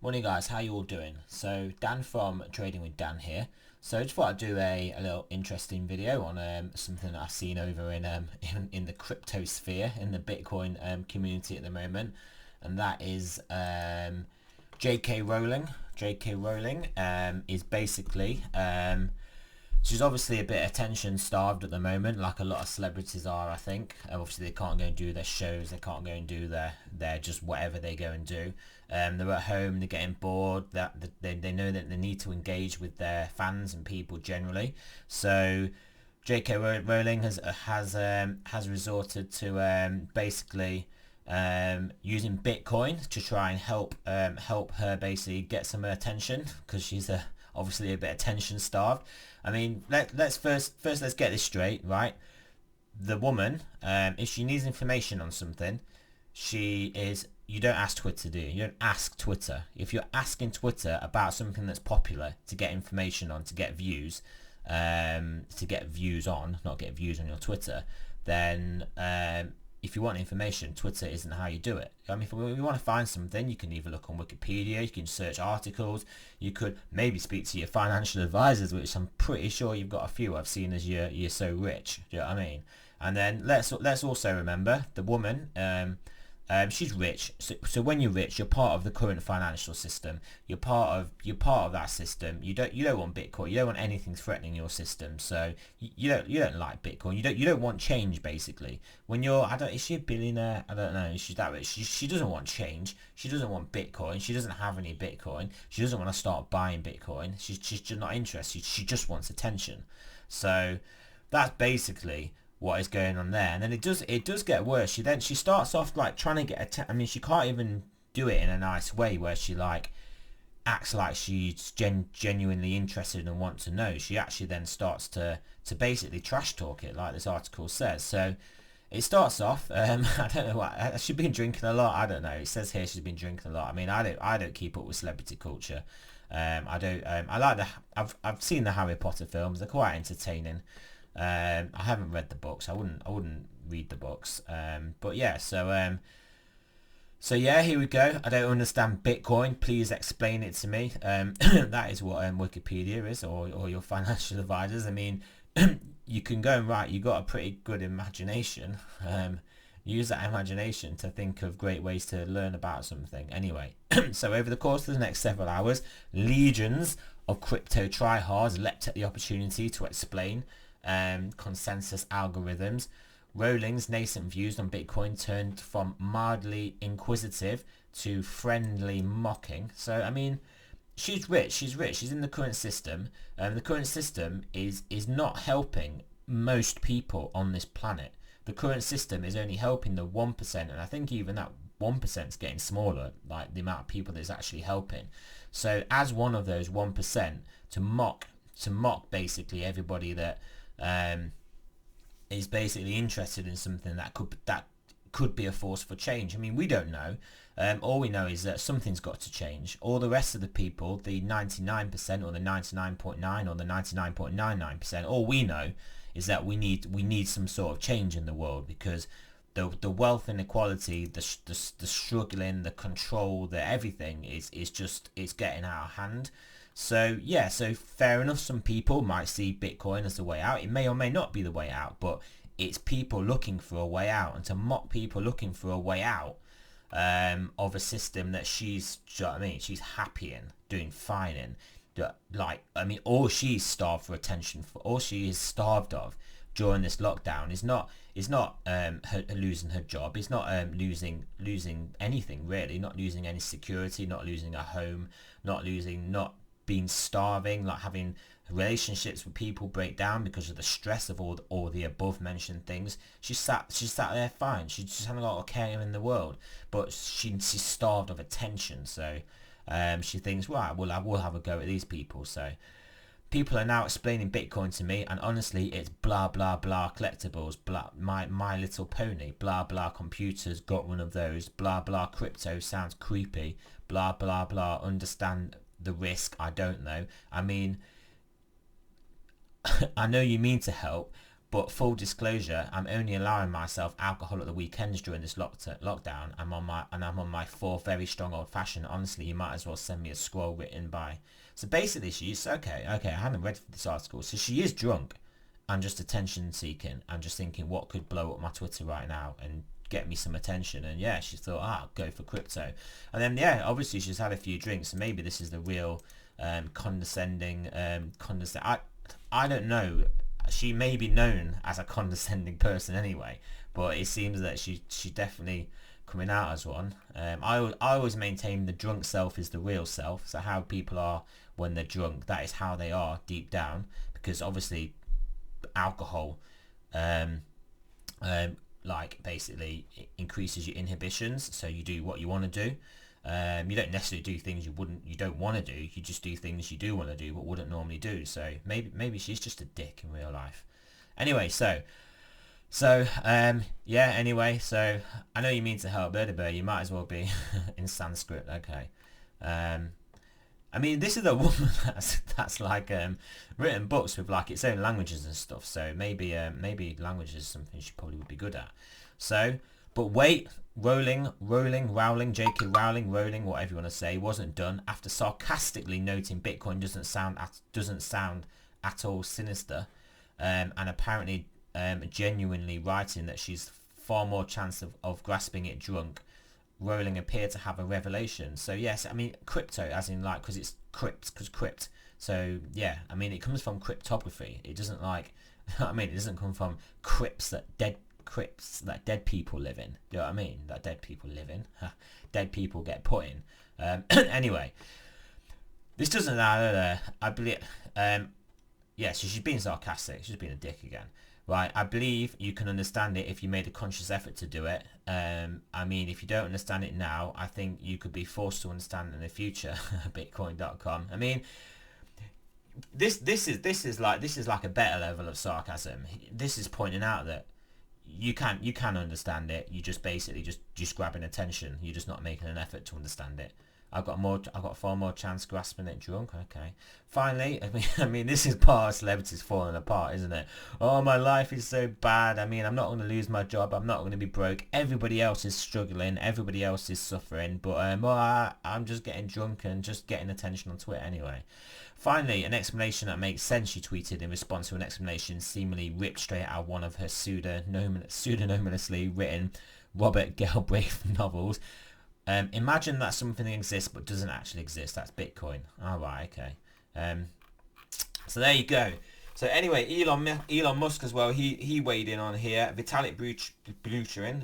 Morning guys, how you all doing? So Dan from Trading with Dan here. So I just thought I'd do a little interesting video on something that I've seen over in the crypto sphere, in the Bitcoin community at the moment, and that is JK Rowling. JK Rowling is basically she's obviously a bit attention starved at the moment, like a lot of celebrities are, I think. Obviously they can't go and do their shows, they can't go and do their just whatever they go and do. They're at home, they're getting bored, they know that they need to engage with their fans and people generally. So J.K. Rowling has resorted to basically using Bitcoin to try and help her basically get some attention, because she's obviously a bit attention starved. I mean, let's let's get this straight, right? The woman, if she needs information on something, you don't ask Twitter, do you? You don't ask Twitter. If you're asking Twitter about something that's popular to get information on, to get views, not get views on your Twitter, then if you want information, Twitter isn't how you do it. I mean, if you want to find something, you can either look on Wikipedia, you can search articles, you could maybe speak to your financial advisors, which I'm pretty sure you've got a few. I've seen as you're so rich. Do you know what I mean? And then let's also remember the woman. She's rich, so when you're rich, you're part of the current financial system. You're part of that system. You don't want Bitcoin. You don't want anything threatening your system. So you don't like Bitcoin. You don't want change, basically. When you're, is she a billionaire? I don't know. She's that rich. She doesn't want change. She doesn't want Bitcoin. She doesn't have any Bitcoin. She doesn't want to start buying Bitcoin. She's just not interested. She just wants attention. So that's basically what is going on there. And then it does get worse. She starts off like trying to get I mean, she can't even do it in a nice way where she like acts like she's genuinely interested and wants to know. She actually then starts to basically trash talk it, like this article says. So it starts off, I don't know what, has she been drinking a lot? I don't know. It says here she's been drinking a lot. I mean, I don't keep up with celebrity culture. I don't. I like I've seen the Harry Potter films. They're quite entertaining. I haven't read the books. I wouldn't read the books. But yeah, so yeah, here we go. I don't understand Bitcoin. Please explain it to me. That is what Wikipedia is, or your financial advisors. I mean, you can go and write. You got a pretty good imagination. Use that imagination to think of great ways to learn about something. Anyway, so over the course of the next several hours, legions of crypto tryhards leapt at the opportunity to explain consensus algorithms. Rowling's nascent views on Bitcoin turned from mildly inquisitive to friendly mocking. So I mean, she's rich. She's in the current system. The current system is not helping most people on this planet. The current system is only helping the 1%, and I think even that 1% is getting smaller, like the amount of people that's actually helping. So as one of those 1%, to mock basically everybody that is basically interested in something that could be a force for change. I mean, we don't know. All we know is that something's got to change. All the rest of the people, the 99% or the 99.9 or the 99.99%, all we know is that we need some sort of change in the world, because the wealth inequality, the struggling, the control, the everything is just, it's getting out of hand. So yeah, so fair enough, some people might see Bitcoin as the way out. It may or may not be the way out, but it's people looking for a way out, and to mock people looking for a way out of a system that she's, do you know what I mean, she's happy in, doing fine in. Like, I mean, all she's starved for attention for, all she is starved of during this lockdown is not her losing her job, is not losing anything really, not losing any security, not losing a home, not being starving, like having relationships with people break down because of the stress of all the above mentioned things. She sat there fine. She just having a lot of care in the world, but she's starved of attention. So she thinks, right, we'll have a go at these people. So people are now explaining Bitcoin to me, and honestly, it's blah blah blah collectibles, blah my Little Pony, blah blah computers, got one of those, blah blah crypto sounds creepy, blah blah blah understand the risk. I don't know. I mean, I know you mean to help, But full disclosure, I'm only allowing myself alcohol at the weekends during this lockdown. I'm on my fourth very strong old fashioned. Honestly, you might as well send me a scroll written by. So basically, she's okay. I haven't read this article. So she is drunk and just attention seeking and just thinking what could blow up my Twitter right now and get me some attention. And yeah, she thought, go for crypto. And then yeah, obviously she's had a few drinks. So maybe this is the real condescending. I don't know. She may be known as a condescending person anyway, but it seems that she definitely coming out as one. I always maintain the drunk self is the real self. So how people are when they're drunk, that is how they are deep down, because obviously alcohol like basically increases your inhibitions, so you do what you want to do. You don't necessarily do things you don't want to do. You just do things you do want to do but wouldn't normally do. So maybe she's just a dick in real life. Anyway, so yeah, anyway, so I know you mean to help Erdeberg, you might as well be in Sanskrit. Okay. I mean, this is a woman that's like written books with like its own languages and stuff. So maybe language is something she probably would be good at. So, but wait, Rowling, JK Rowling, whatever you want to say, wasn't done after sarcastically noting Bitcoin doesn't sound at all sinister, and apparently genuinely writing that she's far more chance of grasping it drunk. Rowling appeared to have a revelation. So yes, I mean crypto, as in like, because it's crypt. So yeah, I mean it comes from cryptography. It doesn't like, it doesn't come from crypts that dead people live in. You know what I mean? That dead people live in. Dead people get put in. Anyway, this doesn't. I believe. Yeah, so she's being sarcastic. She's being a dick again. Right, I believe you can understand it if you made a conscious effort to do it. I mean, if you don't understand it now, I think you could be forced to understand it in the future. Bitcoin.com. I mean, this is like a better level of sarcasm. This is pointing out that you can understand it. You just basically just grabbing attention. You're just not making an effort to understand it. I've got far more chance grasping it drunk. Okay. Finally, I mean, this is part of celebrities falling apart, isn't it? Oh, my life is so bad. I mean, I'm not going to lose my job. I'm not going to be broke. Everybody else is struggling. Everybody else is suffering. But I'm just getting drunk and just getting attention on Twitter anyway. Finally, an explanation that makes sense, she tweeted in response to an explanation seemingly ripped straight out of one of her pseudonymously written Robert Galbraith novels. Imagine that something exists but doesn't actually exist. That's Bitcoin. Alright, okay. So there you go. So anyway, Elon Musk as well, he weighed in on here. Vitalik Buterin,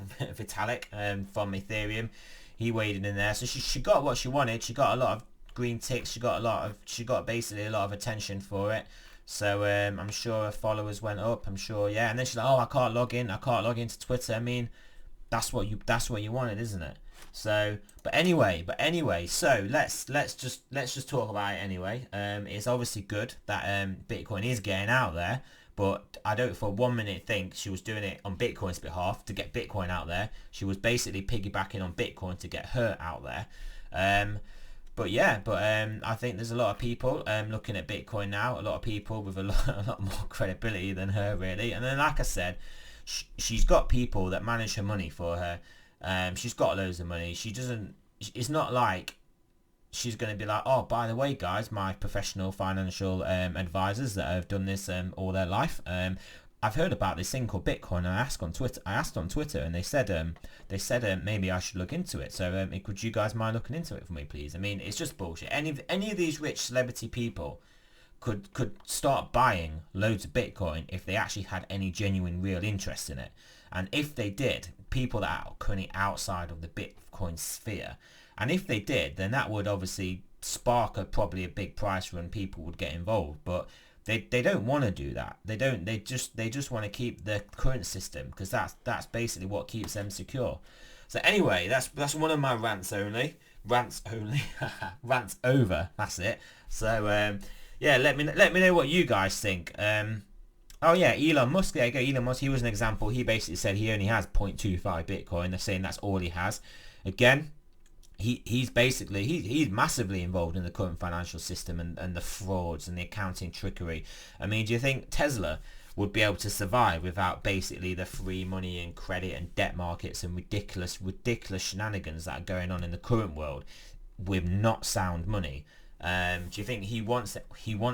from Ethereum, he weighed in there. So she got what she wanted. She got a lot of green ticks. She got basically a lot of attention for it. So I'm sure her followers went up. I'm sure, yeah. And then she's like, I can't log into Twitter. I mean, that's what you wanted, isn't it? So, but anyway, so let's just talk about it anyway. It's obviously good that Bitcoin is getting out there, but I don't for 1 minute think she was doing it on Bitcoin's behalf to get Bitcoin out there. She was basically piggybacking on Bitcoin to get her out there. But I think there's a lot of people looking at Bitcoin now, a lot of people with a lot more credibility than her, really. And then, like I said, she's got people that manage her money for her. She's got loads of money. It's not like she's going to be like, oh, by the way, guys, my professional financial advisors that have done this all their life, I've heard about this thing called Bitcoin. And I asked on Twitter, and they said maybe I should look into it. So would you guys mind looking into it for me, please? I mean, it's just bullshit. Any of these rich celebrity people could start buying loads of Bitcoin if they actually had any genuine real interest in it. And if they did, people that are currently outside of the Bitcoin sphere, and if they did, then that would obviously spark probably a big price run. People would get involved, but they don't want to do that. They just want to keep the current system, because that's basically what keeps them secure. So anyway, that's one of my rants over. That's it. So yeah, let me know what you guys think. Oh yeah, Elon Musk. There you go. Elon Musk. He was an example. He basically said he only has 0.25 Bitcoin. They're saying that's all he has. Again, he's massively involved in the current financial system and the frauds and the accounting trickery. I mean, do you think Tesla would be able to survive without basically the free money and credit and debt markets and ridiculous shenanigans that are going on in the current world with not sound money. Do you think he wants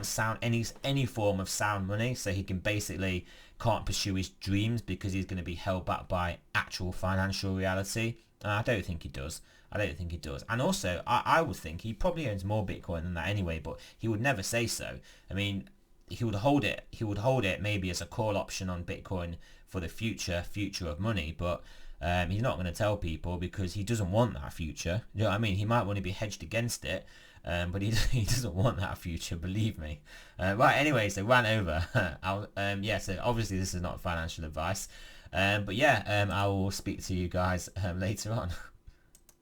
sound any form of sound money so he can basically can't pursue his dreams because he's going to be held back by actual financial reality? I don't think he does. I don't think he does. And also, I would think he probably owns more Bitcoin than that anyway, but he would never say so. I mean, he would hold it. He would hold it maybe as a call option on Bitcoin for the future of money, but he's not going to tell people because he doesn't want that future. You know what I mean? He might want to be hedged against it, but he doesn't want that future, believe me. Right, anyway, so ran over. Yeah, so obviously this is not financial advice. But yeah, I will speak to you guys later on.